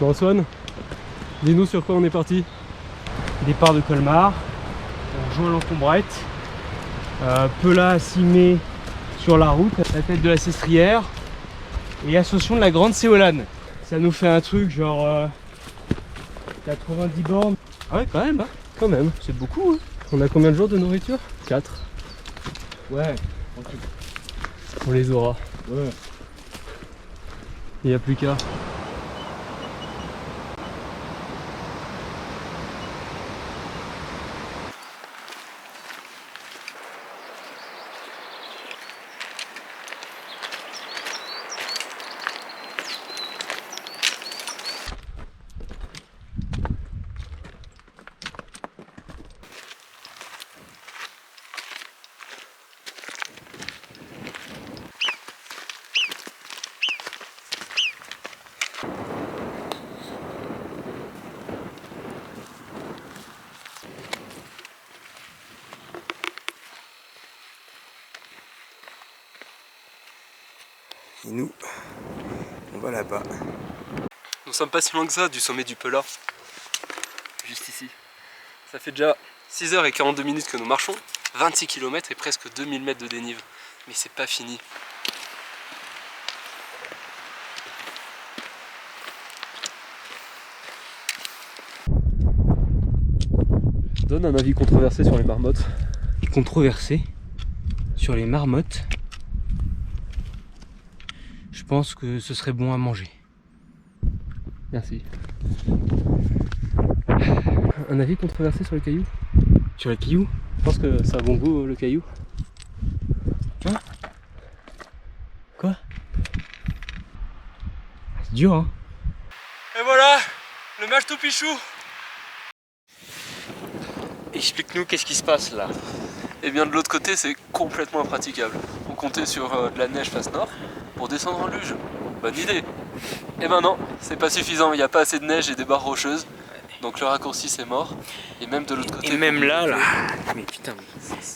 Bon Swan, dis-nous sur quoi on est parti. Départ de Colmar, on rejoint l'encombrette, Pelat à Cimé sur la route, la tête de la Sestrière et ascension de la Grande Séolane. Ça nous fait un truc genre 90 bornes. Ah ouais quand même, hein. Quand même. C'est beaucoup, hein. On a combien de jours de nourriture? 4. Ouais, tranquille. On les aura. Ouais. Il n'y a plus qu'à. Et nous, on va là-bas. Nous sommes pas si loin que ça du sommet du Pelat. Juste ici. Ça fait déjà 6h42 minutes que nous marchons, 26 km et presque 2000 mètres de dénive. Mais c'est pas fini. Donne un avis controversé sur les marmottes. Controversé sur les marmottes. Je pense que ce serait bon à manger. Merci. Un avis controversé sur le caillou? Sur les cailloux? Je pense que ça a bon goût le caillou. Hein? Quoi? C'est dur, hein? Et voilà, le match tout pichou. Explique-nous qu'est-ce qui se passe là. Et bien de l'autre côté c'est complètement impraticable. On comptait sur de la neige face nord pour descendre en luge. Bonne idée. Et ben non, c'est pas suffisant, il n'y a pas assez de neige et des barres rocheuses. Donc le raccourci c'est mort. Et même de l'autre côté. Et même là, mais putain,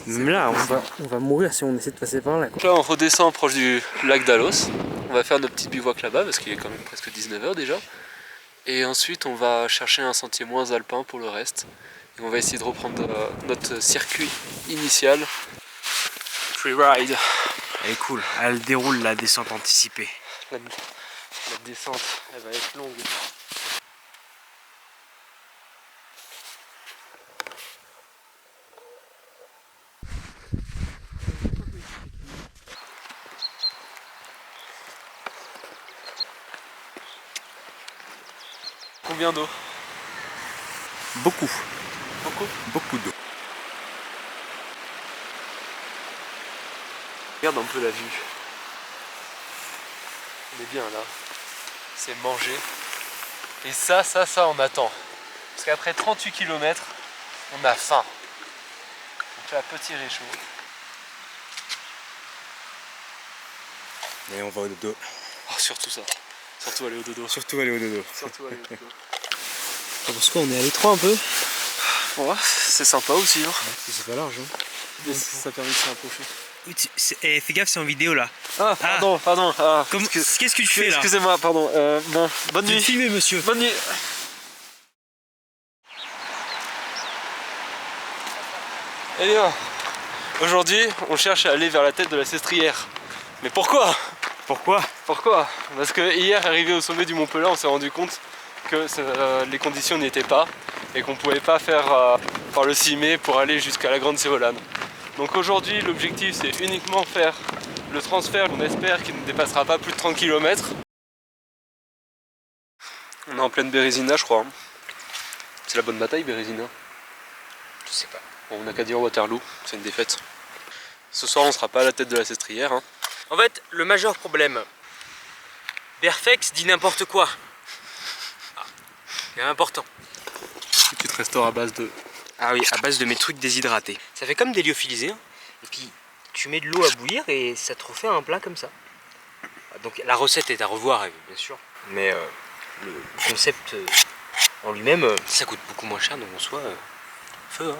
même là, on va mourir si on essaie de passer par là. Donc là on redescend proche du lac d'Alos. On va faire notre petite bivouac là-bas parce qu'il est quand même presque 19h déjà. Et ensuite on va chercher un sentier moins alpin pour le reste. Et on va essayer de reprendre notre circuit initial. Freeride. Elle est cool, elle déroule la descente anticipée. La descente, elle va être longue. Combien d'eau? Beaucoup, Beaucoup? beaucoup d'eau. Regarde un peu la vue. On est bien là. C'est manger. Et ça on attend. Parce qu'après 38 km, on a faim. On fait un petit réchaud. Et on va au dodo. Oh, surtout ça. Surtout aller au dodo. Surtout aller au dodo. Surtout aller au dodo. Parce qu'on est à l'étroit un peu. Bon, c'est sympa aussi. Hein. C'est pas large. Hein. Mais ça permet de se rapprocher. Fais gaffe, c'est en vidéo là. Ah, pardon. Ah, Qu'est-ce que tu fais là? Excusez-moi, pardon. Bon, bonne nuit. Filmez, monsieur. Bonne nuit. Eh bien, aujourd'hui, on cherche à aller vers la tête de la Sestrière. Mais pourquoi? Pourquoi? Parce que hier, arrivé au sommet du Mont Pelat, on s'est rendu compte que les conditions n'y étaient pas et qu'on ne pouvait pas faire par le Cimé pour aller jusqu'à la Grande Séolane. Donc aujourd'hui, l'objectif, c'est uniquement faire le transfert, on espère qu'il ne dépassera pas plus de 30 km. On est en pleine Bérésina, je crois. C'est la bonne bataille, Bérésina? Je sais pas. Bon, on n'a qu'à dire Waterloo, c'est une défaite. Ce soir, on sera pas à la tête de la Sestrière. Hein. En fait, le majeur problème, Berfex dit n'importe quoi. C'est important. Tu te restaures à base de... Ah oui, à base de mes trucs déshydratés. Ça fait comme des lyophilisés, hein. Et puis tu mets de l'eau à bouillir et ça te refait un plat comme ça. Donc la recette est à revoir, bien sûr. Mais le concept en lui-même, ça coûte beaucoup moins cher, donc en soi, feu. Hein.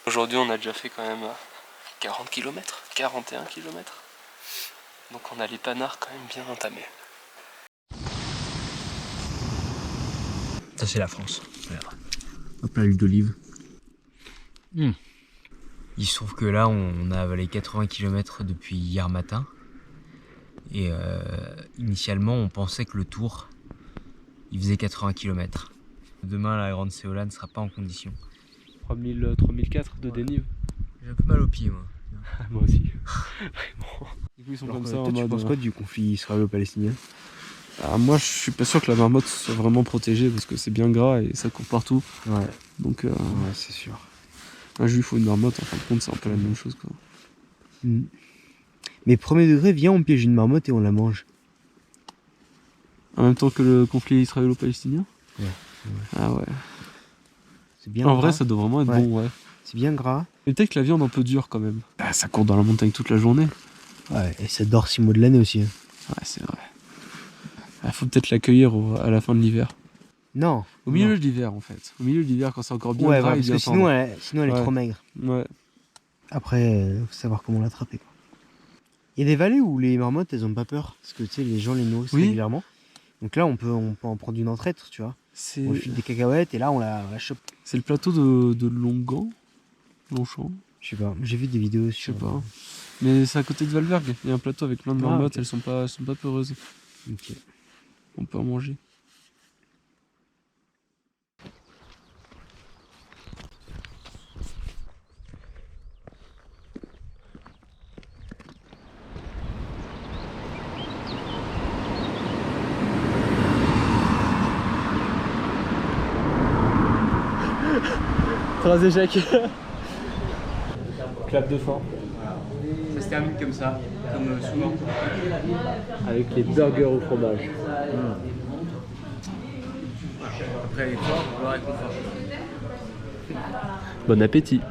Aujourd'hui on a déjà fait quand même 40 km, 41 km. Donc on a les panards quand même bien entamés. Ça c'est la France. Regarde. Hop là, l'huile d'olive. Il se trouve que là on a avalé 80 km depuis hier matin. Et initialement on pensait que le tour il faisait 80 km. Demain la grande Séola ne sera pas en condition. 3004 de dénive. J'ai un peu mal aux pieds moi. Moi aussi. Vraiment. Du coup ils sont Alors comme que ça en toi, tu mode... penses quoi du conflit israélo-palestinien? Moi je suis pas sûr que la marmotte soit vraiment protégée parce que c'est bien gras et ça court partout. Ouais, Donc ouais, c'est sûr. un juif ou une marmotte en fin de compte c'est un peu la même chose quoi. Mais premier degré, viens, on piège une marmotte et on la mange. En même temps que le conflit israélo-palestinien. Ouais. Ah ouais. C'est bien En gras. vrai ça doit vraiment être Ouais. bon ouais. C'est bien gras. Mais peut-être que la viande un peu dure quand même. Ah, ça court dans la montagne toute la journée. Ouais, et ça dort 6 mois de l'année aussi. Hein. Ouais c'est vrai. Il faut peut-être l'accueillir à la fin de l'hiver. Non. Au milieu de l'hiver en fait. Au milieu de l'hiver quand c'est encore bien Ouais, gras voilà, et parce bien que sinon tendre. elle est Ouais. trop maigre. Ouais. Après, faut savoir comment l'attraper. Il y a des vallées où les marmottes, elles ont pas peur. Parce que tu sais, les gens les nourrissent Oui. régulièrement. Donc là, on peut en prendre une en traître, tu vois. On lui file des cacahuètes et là, on la chope. C'est le plateau de Longan. Longchamp. Je sais pas, j'ai vu des vidéos Je sais sur... pas. Mais c'est à côté de Valvergue. Il y a un plateau avec plein de marmottes. Ok. Elles sont pas peureuses. Ok. On peut en manger. Trois échecs. Clap de fin. Ça se termine comme ça, comme souvent. Avec les burgers au fromage. Après l'effort, le réconfort. Bon appétit.